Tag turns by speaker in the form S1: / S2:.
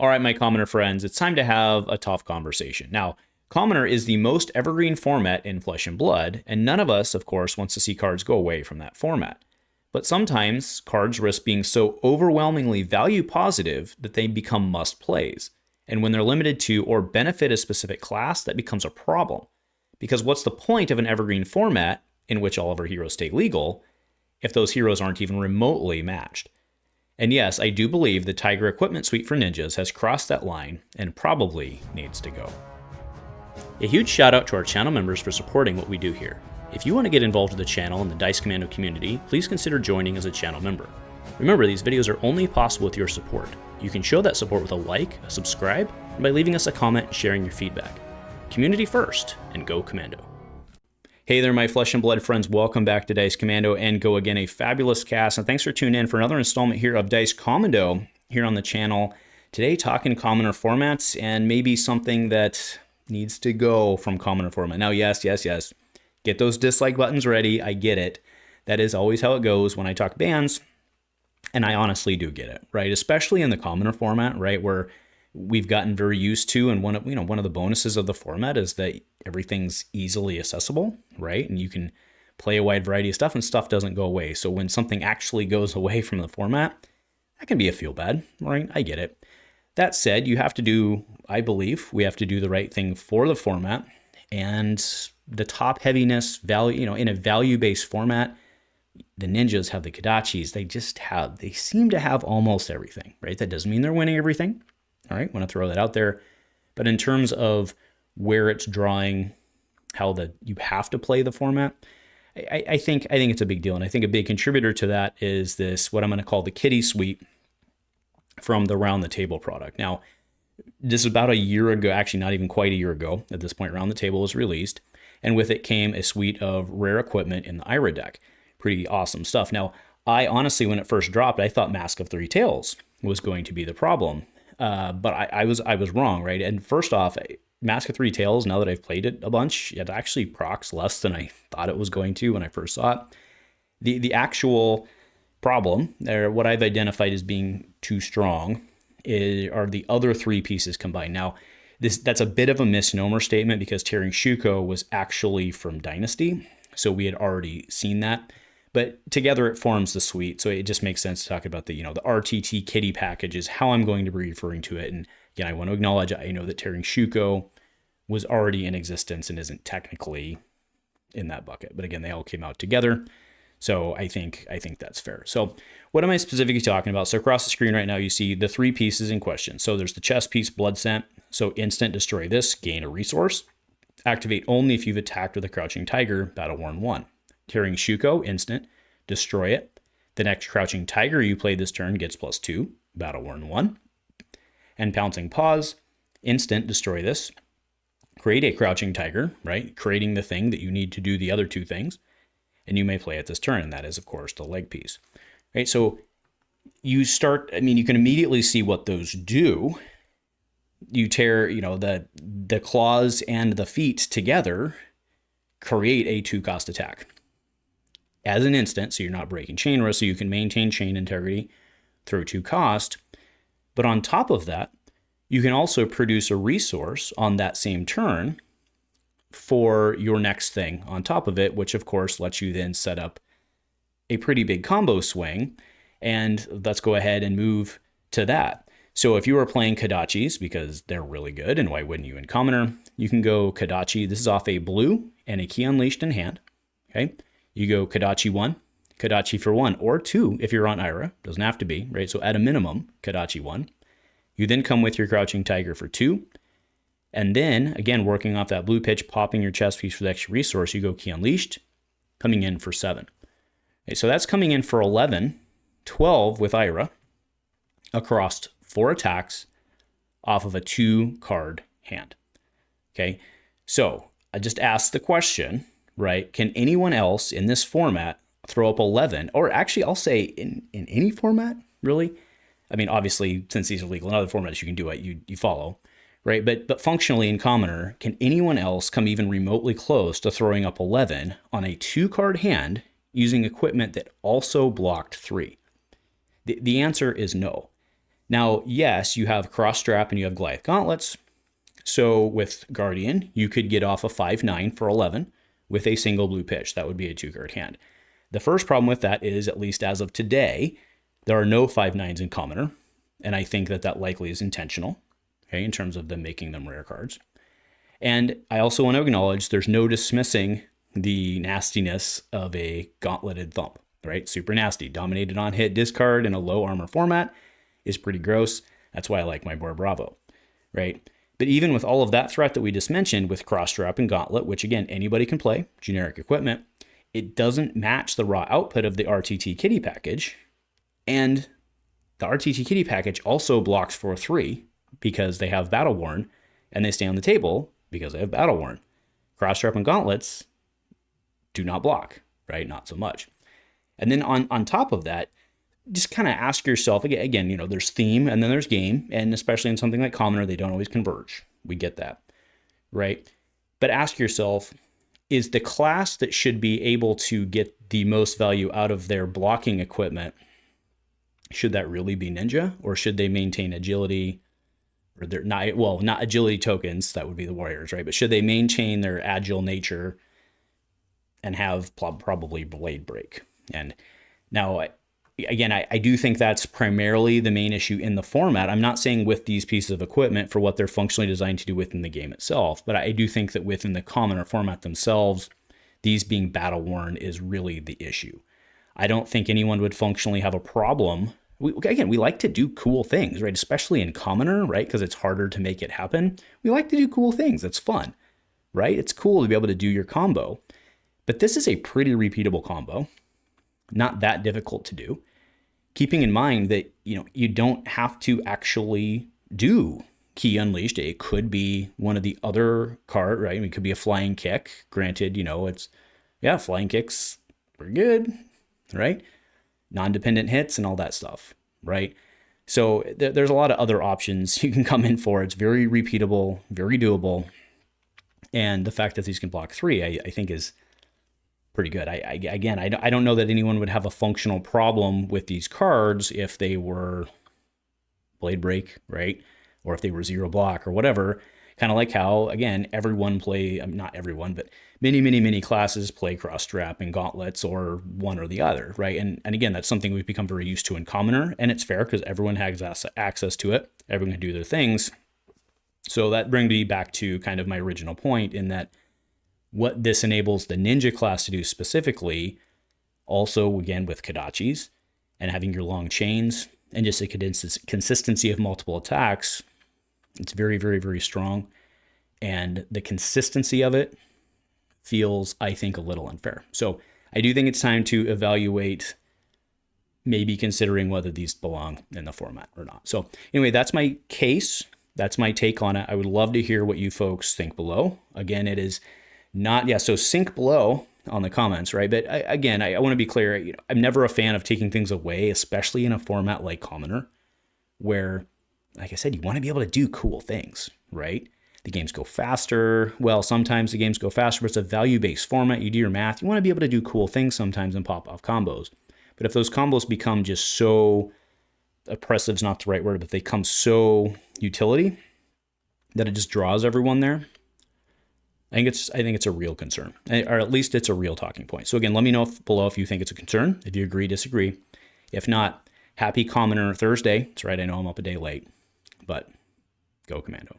S1: All right, my commoner friends, it's time to have a tough conversation. Now, commoner is the most evergreen format in Flesh and Blood, and none of us, of course, wants to see cards go away from that format. But sometimes cards risk being so overwhelmingly value positive that they become must plays. And when they're limited to or benefit a specific class, that becomes a problem. Because what's the point of an evergreen format in which all of our heroes stay legal if those heroes aren't even remotely matched? And yes, I do believe the Tiger equipment suite for ninjas has crossed that line and probably needs to go. A huge shout out to our channel members for supporting what we do here. If you want to get involved with the channel and the Dice Commando community, please consider joining as a channel member. Remember, these videos are only possible with your support. You can show that support with a like, a subscribe, and by leaving us a comment and sharing your feedback. Community first, and go Commando. Hey there, my Flesh and Blood friends. Welcome back to Dice Commando, and go again, a fabulous cast. And thanks for tuning in for another installment here of Dice Commando here on the channel. Today, talking commoner formats and maybe something that needs to go from commoner format. Now, yes. Get those dislike buttons ready. I get it. That is always how it goes when I talk bans. And I honestly do get it, right? Especially in the commoner format, right? Where we've gotten very used to, and one of the bonuses of the format is that everything's easily accessible, right? And you can play a wide variety of stuff and stuff doesn't go away. So when something actually goes away from the format, that can be a feel bad, right? I get it. That said, I believe we have to do the right thing for the format, and the top heaviness value, in a value-based format, the ninjas have the Kodachis. They seem to have almost everything, right? That doesn't mean they're winning everything. All right, want to throw that out there. But in terms of where it's drawing, you have to play the format, I think it's a big deal. And I think a big contributor to that is this, what I'm going to call the Kitty Suite from the Round the Table product. Now, this is about a year ago, actually not even quite a year ago at this point, Round the Table was released. And with it came a suite of rare equipment in the Aria deck. Pretty awesome stuff. Now, I honestly, when it first dropped, I thought Mask of Three Tails was going to be the problem. But I was wrong, right? And first off, Mask of Three Tails, now that I've played it a bunch, it actually procs less than I thought it was going to when I first saw it. The actual problem, or what I've identified as being too strong, are the other three pieces combined. Now, that's a bit of a misnomer statement because Tearing Shuko was actually from Dynasty, so we had already seen that. But together it forms the suite, so it just makes sense to talk about the RTT kitty package is how I'm going to be referring to it. And again, I want to acknowledge, I know that Tearing Shuko was already in existence and isn't technically in that bucket. But again, they all came out together. So I think that's fair. So what am I specifically talking about? So across the screen right now, you see the three pieces in question. So there's the chess piece, Blood Scent. So instant, destroy this, gain a resource. Activate only if you've attacked with a Crouching Tiger, Battle Worn 1. Tearing Shuko, instant, destroy it. The next Crouching Tiger you play this turn gets +2, Battle Worn 1. And Pouncing Paws, instant, destroy this. Create a Crouching Tiger, right? Creating the thing that you need to do the other two things. And you may play it this turn, and that is, of course, the leg piece. Right? So you can immediately see what those do. You tear, the claws and the feet together create a 2-cost attack. As an instant, so you're not breaking chain risk, so you can maintain chain integrity through 2 cost. But on top of that, you can also produce a resource on that same turn for your next thing on top of it, which of course lets you then set up a pretty big combo swing. And let's go ahead and move to that. So if you are playing Kodachis, because they're really good, and why wouldn't you in commoner, you can go Kodachi. This is off a blue and a Key Unleashed in hand. Okay. You go Kodachi 1, Kodachi for 1, or 2 if you're on Aria. Doesn't have to be, right? So at a minimum, Kodachi 1. You then come with your Crouching Tiger for 2. And then, again, working off that blue pitch, popping your chess piece for the extra resource, you go Key Unleashed, coming in for 7. Okay, so that's coming in for 11, 12 with Aria, across 4 attacks off of a 2-card hand. Okay, so I just asked the question, right? Can anyone else in this format throw up 11? Or actually, I'll say in any format, really? I mean, obviously, since these are legal in other formats, you can do what you follow, right? But functionally in commoner, can anyone else come even remotely close to throwing up 11 on a 2-card hand using equipment that also blocked 3? The answer is no. Now, yes, you have cross strap and you have Goliath gauntlets. So with Guardian, you could get off a 5/9 for 11 with a single blue pitch. That would be a 2-card hand. The first problem with that is, at least as of today, there are no 5/9s in Commoner, and I think that that likely is intentional, okay, in terms of them making them rare cards. And I also want to acknowledge there's no dismissing the nastiness of a gauntleted thump, right? Super nasty. Dominated on hit, discard in a low armor format is pretty gross. That's why I like my Boar Bravo, right? But even with all of that threat that we just mentioned with cross strap and gauntlet, which again, anybody can play, generic equipment, it doesn't match the raw output of the RTT kitty package. And the RTT kitty package also blocks for 3 because they have battle worn, and they stay on the table because they have battle worn. Cross strap and gauntlets do not block, right? Not so much. And then on top of that, just kind of ask yourself, again, you know, there's theme and then there's game, and especially in something like Commoner, they don't always converge. We get that, right? But ask yourself, is the class that should be able to get the most value out of their blocking equipment, should that really be Ninja, or should they maintain agility? Or they're not agility tokens, that would be the Warriors, right? But should they maintain their agile nature and have probably Blade Break? And now, again, I do think that's primarily the main issue in the format. I'm not saying with these pieces of equipment for what they're functionally designed to do within the game itself, but I do think that within the Commoner format themselves, these being battle worn is really the issue. I don't think anyone would functionally have a problem. We like to do cool things, right? Especially in Commoner, right? Because it's harder to make it happen. We like to do cool things. It's fun, right? It's cool to be able to do your combo. But this is a pretty repeatable combo. Not that difficult to do. Keeping in mind that, you know, you don't have to actually do Ki Unleashed. It could be one of the other card, right? It could be a flying kick. Granted, you know, flying kicks are good, right? Non-dependent hits and all that stuff, right? So there's a lot of other options you can come in for. It's very repeatable, very doable. And the fact that these can block 3, I think is pretty good. I don't know that anyone would have a functional problem with these cards if they were Blade Break, right? Or if they were 0 block or whatever. Kind of like how, again, not everyone, but many classes play cross strap and gauntlets, or one or the other, right? And again, that's something we've become very used to in Commoner, and it's fair because everyone has access to it. Everyone can do their things. So that brings me back to kind of my original point, in that what this enables the Ninja class to do specifically, also again with Kodachis and having your long chains and just a consistency of multiple attacks, it's very, very, very strong. And the consistency of it feels, I think, a little unfair. So I do think it's time to evaluate maybe considering whether these belong in the format or not. So anyway, that's my case. That's my take on it. I would love to hear what you folks think below. Again, it is not, so sync below on the comments, right? But I want to be clear. You know, I'm never a fan of taking things away, especially in a format like Commoner, where, like I said, you want to be able to do cool things, right? The games go faster. Well, sometimes the games go faster, but it's a value-based format. You do your math. You want to be able to do cool things sometimes and pop off combos. But if those combos become just so, oppressive is not the right word, but they become so utility that it just draws everyone there, I think it's a real concern, or at least it's a real talking point. So again, let me know below if you think it's a concern, if you agree, disagree. If not, happy Commoner Thursday. That's right, I know I'm up a day late, but go Commando.